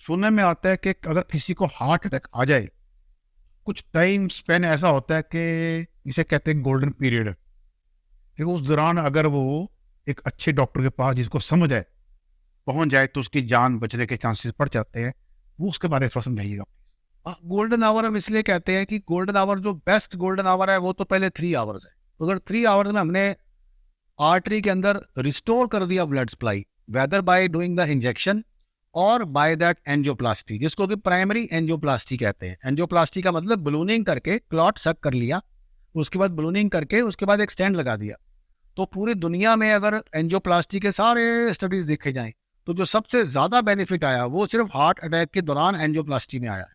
सुनने में आता है कि अगर किसी को हार्ट अटैक आ जाए, कुछ टाइम स्पेन ऐसा होता है कि इसे कहते हैं गोल्डन पीरियड, कि उस दौरान अगर वो एक अच्छे डॉक्टर के पास जिसको समझ आए पहुंच जाए तो उसकी जान बचने के चांसेस बढ़ जाते हैं। वो उसके बारे में थोड़ा समझाइएगा। गोल्डन आवर हम इसलिए कहते हैं कि गोल्डन आवर, जो बेस्ट गोल्डन आवर है, वो तो पहले 3 आवर्स है। तो अगर 3 आवर्स में हमने आर्टरी के अंदर रिस्टोर कर दिया blood supply, whether by doing the injection और बाय दैट एंजियोप्लास्टी, जिसको कि प्राइमरी एंजियोप्लास्टी कहते हैं। एंजियोप्लास्टी का मतलब बलूनिंग करके क्लॉट सक कर लिया, उसके बाद बलूनिंग करके उसके बाद एक स्टेंट लगा दिया। तो पूरी दुनिया में अगर एंजियोप्लास्टी के सारे स्टडीज देखे जाएं, तो जो सबसे ज्यादा बेनिफिट आया वो सिर्फ हार्ट अटैक के दौरान एंजियोप्लास्टी में आया है,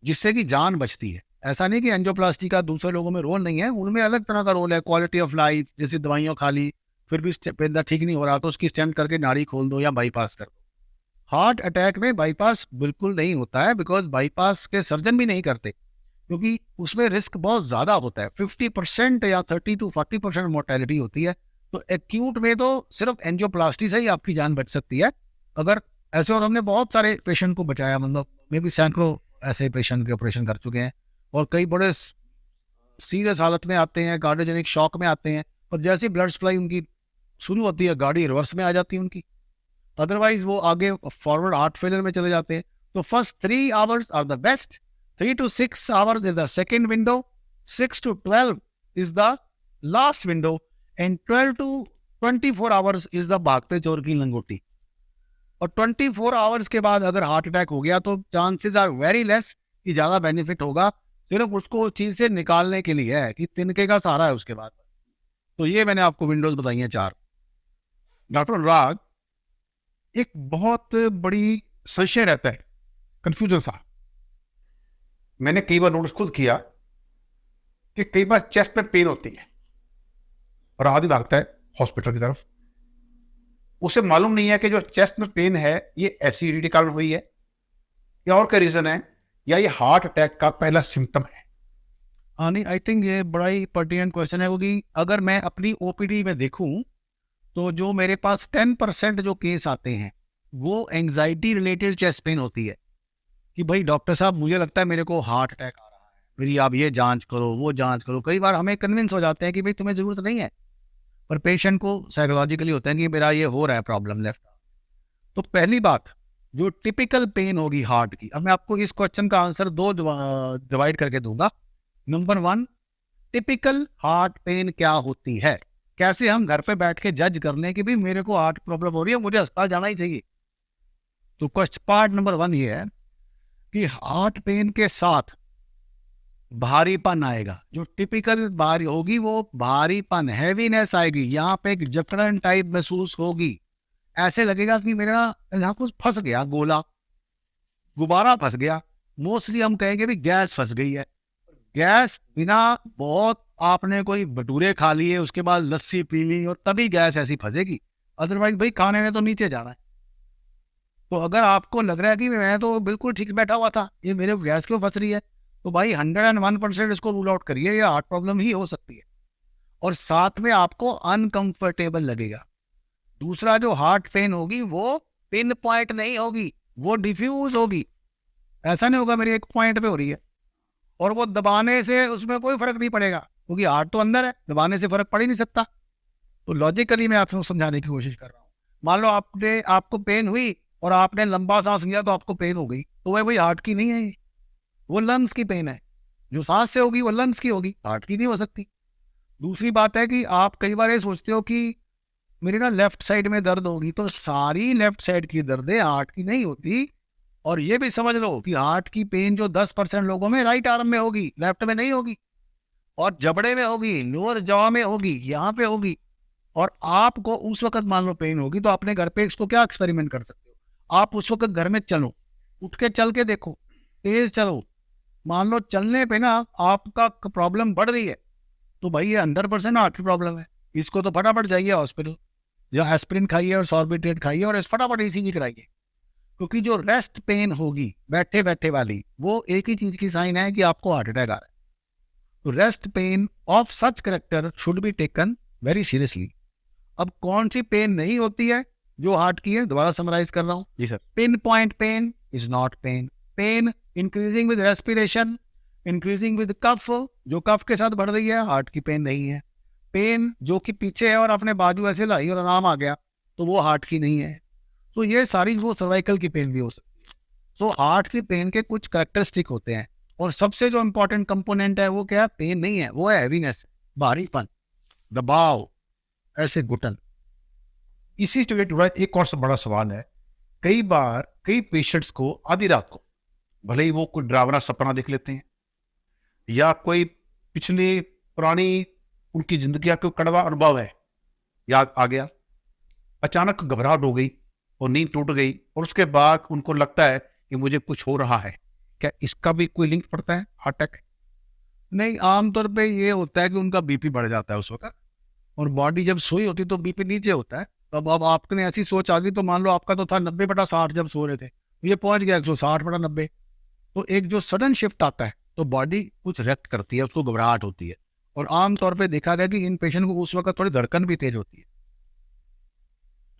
जिससे कि जान बचती है। ऐसा नहीं कि एंजियोप्लास्टी का दूसरे लोगों में रोल नहीं है, उनमें अलग तरह का रोल है। क्वालिटी ऑफ लाइफ, जैसे दवाइयाँ खा ली फिर भी पेंदा ठीक नहीं हो रहा तो उसकी स्टेंट करके नाड़ी खोल दो या बाईपास कर दो। हार्ट अटैक में बाईपास बिल्कुल नहीं होता है, बिकॉज बाईपास के सर्जन भी नहीं करते, क्योंकि उसमें रिस्क बहुत ज्यादा होता है। 50% या 30 to 40% मोर्टेलिटी होती है। तो एक्यूट में तो सिर्फ एंजियोप्लास्टी से ही आपकी जान बच सकती है अगर ऐसे। और हमने बहुत सारे पेशेंट को बचाया, मतलब मे भी सैकड़ों ऐसे पेशेंट के ऑपरेशन कर चुके हैं, और कई बड़े सीरियस हालत में आते हैं, कार्डियोजेनिक शॉक में आते हैं, और जैसे ब्लड सप्लाई उनकी शुरू होती है गाड़ी रिवर्स में आ जाती है उनकी, अदरवाइज वो आगे फॉरवर्ड हार्ट फेलियर में चले जाते हैं। तो first 3 hours are the best, 3 to 6 hours is the second window, 6 to 12 is the last window, and 12 to 24 hours is the भागते चोर की लंगोटी। और 24 आवर्स के बाद अगर हार्ट अटैक हो गया तो चांसेस आर वेरी लेस कि ज्यादा बेनिफिट होगा। सिर्फ उसको उस चीज से निकालने के लिए है कि तिनके का सहारा है उसके बाद। तो ये मैंने आपको विंडोज बताई हैं 4। डॉक्टर अनुराग, एक बहुत बड़ी संशय रहता है, कंफ्यूजन सा। मैंने कई बार नोटिस खुद किया कि कई बार चेस्ट में पेन होती है और आदमी भागता है हॉस्पिटल की तरफ। उसे मालूम नहीं है कि जो चेस्ट में पेन है ये एसिडिटी के कारण हुई है या और क्या रीजन है, या ये हार्ट अटैक का पहला सिम्टम है। हाँ, नहीं, आई थिंक ये बड़ा ही पर्टिनेंट क्वेश्चन है, क्योंकि अगर मैं अपनी ओपीडी में देखूं तो जो मेरे पास 10% जो केस आते हैं वो एंजाइटी रिलेटेड चेस्ट पेन होती है, कि भाई डॉक्टर साहब मुझे लगता है मेरे को हार्ट अटैक आ रहा है, मेरी आप ये जांच करो वो जांच करो। कई बार हमें कन्विंस हो जाते हैं कि भाई तुम्हें जरूरत नहीं है, पर पेशेंट को साइकोलॉजिकली होता है कि मेरा ये हो रहा है प्रॉब्लम लेफ्ट। तो पहली बात, जो टिपिकल पेन होगी हार्ट की, अब मैं आपको इस क्वेश्चन का आंसर 2 डिवाइड करके दूंगा। नंबर 1, टिपिकल हार्ट पेन क्या होती है, कैसे हम घर पे बैठ के जज कर लें कि भाई मेरे को हार्ट प्रॉब्लम हो रही है, मुझे अस्पताल जाना ही चाहिए। तो क्वेश्चन पार्ट नंबर 1 ये है कि हार्ट पेन के साथ भारीपन आएगा। जो टिपिकल भारी होगी वो भारीपन, हैवीनेस आएगी, यहाँ पे एक जकड़न टाइप महसूस होगी। ऐसे लगेगा कि मेरा यहाँ कुछ फंस गया, गोला गुब्बारा फंस गया। मोस्टली हम कहेंगे भी गैस फंस गई है। गैस बिना बहुत आपने कोई भटूरे खा लिए, उसके बाद लस्सी पी ली, और तभी गैस ऐसी फंसेगी, अदरवाइज भाई खाने ने तो नीचे जाना है। तो अगर आपको लग रहा है कि मैं तो बिल्कुल ठीक बैठा हुआ था, ये मेरे गैस क्यों फंस रही है, तो भाई 101% इसको रूल आउट करिए, ये हार्ट प्रॉब्लम ही हो सकती है। और साथ में आपको अनकंफर्टेबल लगेगा। दूसरा, जो हार्ट पेन होगी वो पिन पॉइंट नहीं होगी, वो डिफ्यूज होगी। ऐसा नहीं होगा मेरी एक पॉइंट पे हो रही है और वो दबाने से उसमें कोई फर्क नहीं पड़ेगा, क्योंकि हार्ट तो अंदर है, दबाने से फर्क पड़ ही नहीं सकता। तो लॉजिकली मैं आपको समझाने की कोशिश कर रहा हूँ। मान लो आपको पेन हुई और आपने लंबा सांस लिया तो आपको पेन हो गई, तो वह वही हार्ट की नहीं है, वो लंग्स की पेन है। जो सांस से होगी वो लंग्स की होगी, हार्ट की नहीं हो सकती। दूसरी बात है कि आप कई बार ये सोचते हो कि मेरी ना लेफ्ट साइड में दर्द होगी, तो सारी लेफ्ट साइड की दर्दें हार्ट की नहीं होती। और ये भी समझ लो कि हार्ट की पेन जो 10% लोगों में राइट आर्म में होगी, लेफ्ट में नहीं होगी। और जबड़े में होगी, लोअर जॉ में होगी, यहाँ पे होगी। और आपको उस वक्त मान लो पेन होगी, तो अपने घर पे इसको क्या एक्सपेरिमेंट कर सकते हो, आप उस वक्त घर में चलो, उठ के चल के देखो, तेज चलो। मान लो चलने पे ना आपका प्रॉब्लम बढ़ रही है, तो भाई ये 100% हार्ट की प्रॉब्लम है। इसको तो फटाफट जाइए हॉस्पिटल, या एस्पिरिन खाइए और सॉर्बिट्रेट खाइए और फटाफट ईसीजी कराइए। क्योंकि जो रेस्ट पेन होगी बैठे बैठे वाली, वो एक ही चीज की साइन है कि आपको हार्ट अटैक आ रहा है। तो rest pain of such character should be taken very seriously. अब कौन सी पेन नहीं होती है जो हार्ट की है, दोबारा समराइज कर रहा हूं। जी sir. Pin point pen, is not pen. Pen increasing with respiration, increasing with कफ, जो कफ के साथ बढ़ रही है, हार्ट की पेन नहीं है. पेन जो कि पीछे है और अपने बाजू ऐसे लाई और आराम आ गया, तो वो हार्ट की नहीं है. तो ये सारी वो सर्वाइकल की पेन भी हो सकती है. तो हार्ट की पेन के कुछ करेक्टरिस्टिक होते हैं, और सबसे जो इंपॉर्टेंट कंपोनेंट है वो क्या है? पेन नहीं है, वो है हैवीनेस, भारीपन, दबाव, ऐसे घुटन. इसी से जुड़ा एक और बड़ा सवाल है. कई बार कई पेशेंट्स को आधी रात को, भले ही वो कोई डरावना सपना देख लेते हैं या कोई पिछले पुरानी उनकी जिंदगी का कोई कड़वा अनुभव है, याद आ गया, अचानक घबराहट हो गई और नींद टूट गई, और उसके बाद उनको लगता है कि मुझे कुछ हो रहा है. क्या इसका भी कोई लिंक पड़ता है हार्ट अटैक? नहीं, आमतौर पे ये होता है कि उनका बीपी बढ़ जाता है उस वक्त, और बॉडी जब सोई होती है तो बीपी नीचे होता है. तब अब आपने ऐसी सोच आ गई, तो मान लो आपका तो था 90/60 जब सो रहे थे, ये पहुंच गया 160/90. तो एक जो सडन शिफ्ट आता है तो बॉडी कुछ रिएक्ट करती है, उसको घबराहट होती है. और आमतौर पे देखा गया कि इन पेशेंट को उस वक्त थोड़ी धड़कन भी तेज होती है.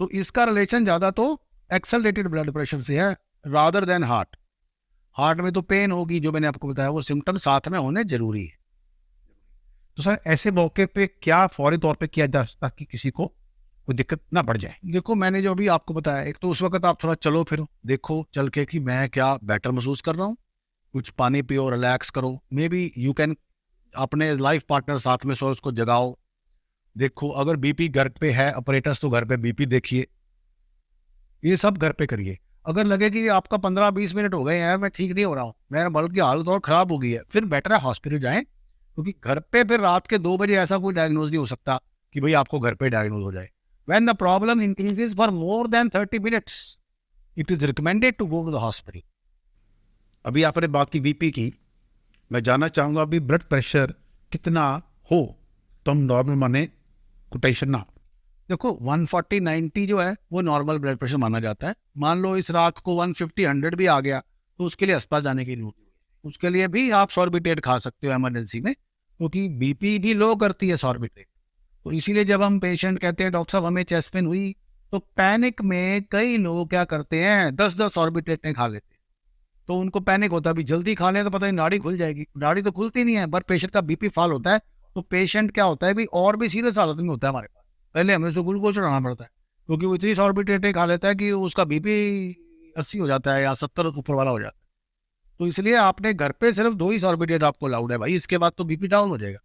तो इसका रिलेशन ज्यादा तो एक्सेलरेटेड ब्लड प्रेशर से है रादर देन हार्ट. हार्ट में तो पेन होगी, जो मैंने आपको बताया, वो सिम्टम साथ में होने जरूरी है. तो सर ऐसे मौके पे क्या फौरी तौर पे किया जा सकता कि किसी को कोई दिक्कत ना बढ़ जाए? देखो, मैंने जो अभी आपको बताया, एक तो उस वक्त आप थोड़ा चलो फिरो, देखो चल के कि मैं क्या बेटर महसूस कर रहा हूँ, कुछ पानी पियो, रिलैक्स करो. मे बी यू कैन अपने लाइफ पार्टनर साथ में सो, उसको जगाओ. देखो, अगर बीपी घर पे है ऑपरेटर्स, तो घर पे बीपी देखिए. ये सब घर पे करिए. अगर लगे कि आपका 15-20 मिनट हो गए यार, मैं ठीक नहीं हो रहा हूँ, मेरा बल्कि हालत और खराब हो गई है, फिर बेटर है हॉस्पिटल जाएं. क्योंकि घर पे फिर रात के 2 बजे ऐसा कोई डायग्नोज नहीं हो सकता कि भाई आपको घर पे डायग्नोज हो जाए. When the problem increases for more than 30 minutes, it is recommended to go to the hospital. अभी आपने बात की बीपी की, मैं जानना चाहूंगा अभी ब्लड प्रेशर कितना हो तो हम नॉर्मल माने, कोई टेंशन ना हो? देखो, 140/90 जो है वो नॉर्मल ब्लड प्रेशर माना जाता है. मान लो इस रात को 150/100 भी आ गया, तो उसके लिए अस्पताल जाने की जरूरत नहीं. उसके लिए भी आप सॉर्बिट्रेट खा सकते हो इमरजेंसी में, क्योंकि बीपी भी लो करती है सॉर्बिट्रेट. तो इसीलिए जब हम पेशेंट कहते हैं डॉक्टर साहब हमें चेस्ट पेन हुई, तो पैनिक में कई लोग क्या करते हैं, 10-10 ऑर्बिट्रेट खा लेते हैं. तो उनको पैनिक होता है, अभी जल्दी खा लें तो पता नहीं नाड़ी खुल जाएगी. नाड़ी तो खुलती नहीं है, पर पेशेंट का बीपी फॉल होता है. तो पेशेंट क्या होता है भी, और भी सीरियस हालत में होता है हमारे पास, पहले हमें उसको ग्लूकोज चढ़ाना पड़ता है, क्योंकि वो इतनी सॉर्बिट्रेट खा लेता है कि उसका बीपी 80 हो जाता है या 70 ऊपर वाला हो जाता है. तो इसलिए आपने घर पे सिर्फ 2 ही सॉर्बिट्रेट आपको अलाउड है भाई, इसके बाद तो बीपी डाउन हो जाएगा.